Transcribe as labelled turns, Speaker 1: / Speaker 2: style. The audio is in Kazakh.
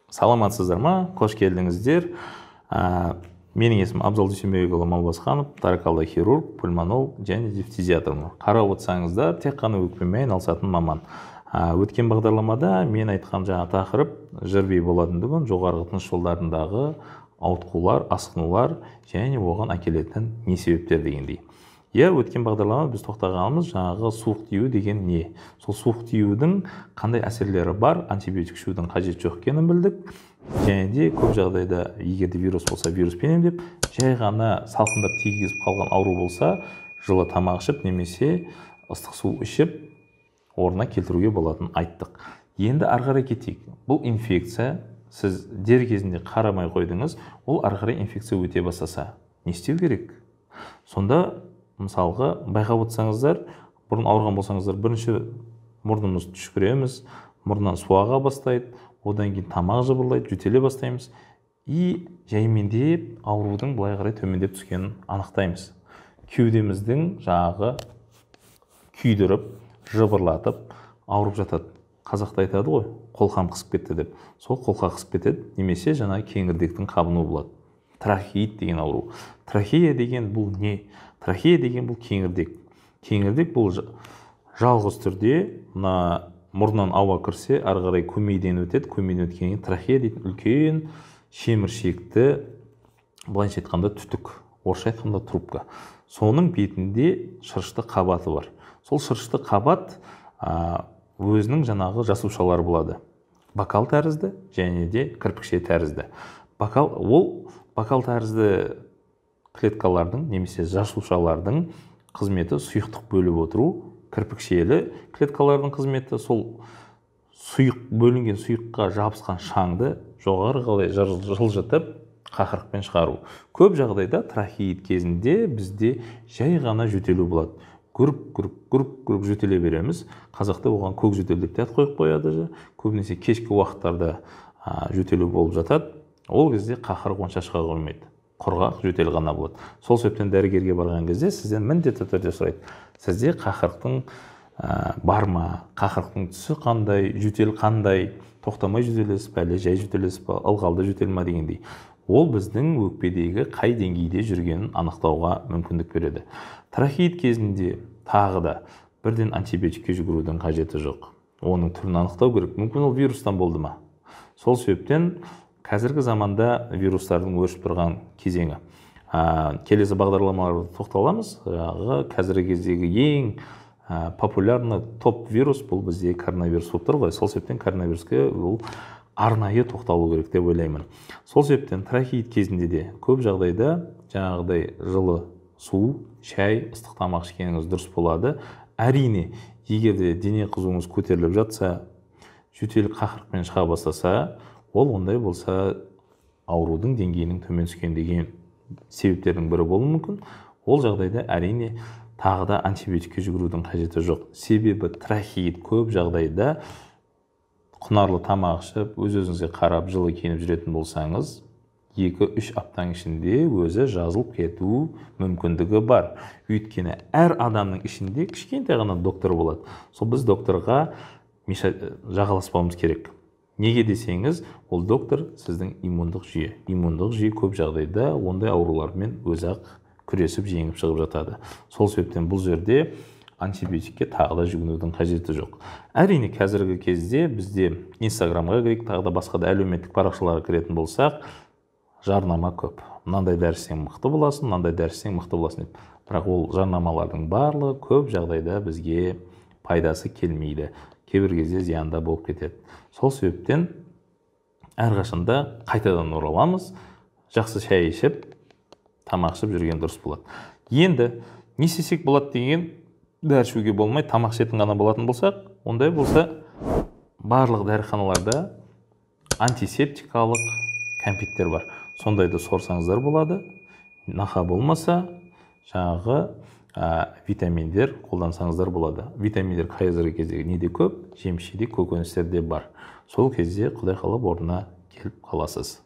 Speaker 1: Саламатсыздар ма? Қош келдіңіздер. Менің есімім Абзал Дүйсенбекұлы Малбасқанов, торакалды хирург, пульмонолог және дифтизиатормын. Қарап отырсаңыздар, тек қана өкпемен айналысатын маман. Өткен бағдарламада мен айтқан жаңа тақырып жырбей болатындығын, жоғарғы тыныс жолдарындағы ауытқулар, асқынулар және оған әкелетін не себептер дегендей. Өткен бағдарлама біз тоқтағанымыз жаңағы суық тию деген не? Сол суық тиюдің қандай әсерлері бар, антибиотик ішудің қажет жоқ екенін білдік. Және де көп жағдайда егер де вирус болса, вируспен емдеп, жай ғана салқындап тигізіп қалған ауру болса, жылы тамақ ішіп немесе ыстық су ішіп орнына келтіруге болатынын айттық. Енді ары қарай кетейік. Бұл инфекция сіз дер кезінде қарамай қойдыңыз, ол ары қарай инфекция өте бастаса, не істеу керек? Сонда мысалға байқап отырсаңыздар, бұрын ауырған болсаңыздар, бірінші мұрнымызды түшкіреміз, мұрнынан су аға бастайды, одан кейін тамақ жыбырлайды, жөтеле бастаймыз. И жаймендеп аурудың былай қарай төмендеп түскенін анықтаймыз. Кеудеміздің жағы күйдіріп, жыбырлатып, ауырып жатады. Қазақта айтады ғой, қолқам қысып кетті деп. Сол қолқа қысып кетеді, немесе жаңа кеңірдектің қабыну болады. Трахеит деген ауру. Трахея деген бұл не? Трахея деген бұл кеңірдек. Кеңірдек бұл жалғыз түрде мұрнынан ауа кірсе, ары қарай көмейден өтеді. Көмейден өткеннен трахея дейтін үлкен шеміршекті, былайша айтқанда түтік, орысша айтқанда трубка. Соның бетінде шырышты қабаты бар. Сол шырышты қабат өзінің жаңағы жасушалары болады. Бокал тәрізді және де кірпікше тәрізді. Бокал тәрізді клеткалардың немесе жасушалардың қызметі сұйықтық бөліп отыру, кірпікшелі клеткалардың қызметі сол бөлінген сұйыққа жабысқан шаңды жоғары қалай жылжытып қақырықпен шығару. Көп жағдайда трахеит кезінде бізде жай ғана жөтелу болады. Күріп жөтеле береміз. Қазақта оған көк жөтел деп те ат қойып қояды. Көбінесе кешкі уақыттарда жөтелу болып жатады. Ол кезде қақырық онша шыға қоймайды. Құрғақ жөтел ғана болады. Сол себептен дәрігерге барған кезде сізден міндетті түрде сұрайды. Сізде қақырықтың бар ма? Қақырықтың түсі қандай? Жөтел қандай? Тоқтамай жөтелесіп, әлі жай жөтелесіп, ылғалды жөтел ма дегендей. Ол біздің өкпедегі қай деңгейде жүргенін анықтауға мүмкіндік береді. Трахеит кезінде тағы да бірден антибиотикке жүгірудің қажеті жоқ. Оның түрін анықтау керек. Мүмкін ол вирустан болды ма? Сол себептен қазіргі заманда вирустардың өршіп тұрған кезеңі. Келесі бағдарламаларды тоқталамыз. Қазіргі кездегі ең популярны топ вирус бұл бізде коронавирус болып тұр ғой. Сол себептен коронавируске ол арнайы тоқталу керек деп ойлаймын. Сол себептен трахеит кезінде де көп жағдайда жаңағыдай жылы су, шай, ыстық тамақ ішкеніңіз дұрыс болады. Әрине, егер де дене қызуыңыз көтеріліп жатса, жөтел қақырықпен шыға бастаса, ол ондай болса аурудың деңгейінің төмен түскендеген себептердің бірі болуы мүмкін. Ол жағдайда әрине тағы да антибиотикке жүгірудің қажеті жоқ. Себебі трахеит көп жағдайда құнарлы тамақ ішіп, өз-өзіңізге қарап жылы киініп жүретін болсаңыз, 2-3 аптаның ішінде өзі жазылып кету мүмкіндігі бар. Өйткені әр адамның ішінде кішкентай ғана доктор болады. Сол біз докторға жағаласпауымыз керек. Неге десеңіз, ол доктор сіздің иммундық жүйе. Иммундық жүйе көп жағдайда ондай аурулармен өзі-ақ күресіп жеңіп шығып жатады. Сол себептен бұл жерде антибиотикке тағы да жүгінудің қажеті жоқ. Әрине, қазіргі кезде бізде Инстаграмға кірейік, тағы да басқа да әлеуметтік парақшаларға кіретін болсақ, жарнама көп. Мынандай дәрістен мықты боласың, мынандай дәрістен мықты боласың деп. Бірақ ол жарнамалардың барлығы көп жағдайда бізге пайдасы келмейді. Кейбір кезде зиянда болып кетеді. Сол себептен әрқашанда қайтадан ораламыз, жақсы шай ішіп, тамақ ішіп жүрген дұрыс болады. Енді не істесек болады деген дәрі ішуге болмай, тамақ ішетін ғана болатын болсақ, ондай болса барлық дәріханаларда антисептикалық кәмпиттер бар. Сондайды сорсаңыздар болады. Нақа болмаса, жаңағы витаминдер қолдансаңыздар болады. Витаминдер қазіргі кезде неде көп, жемшеде, көкөністерде бар. Сол кезде Құдай қалап орнына келіп қаласыз.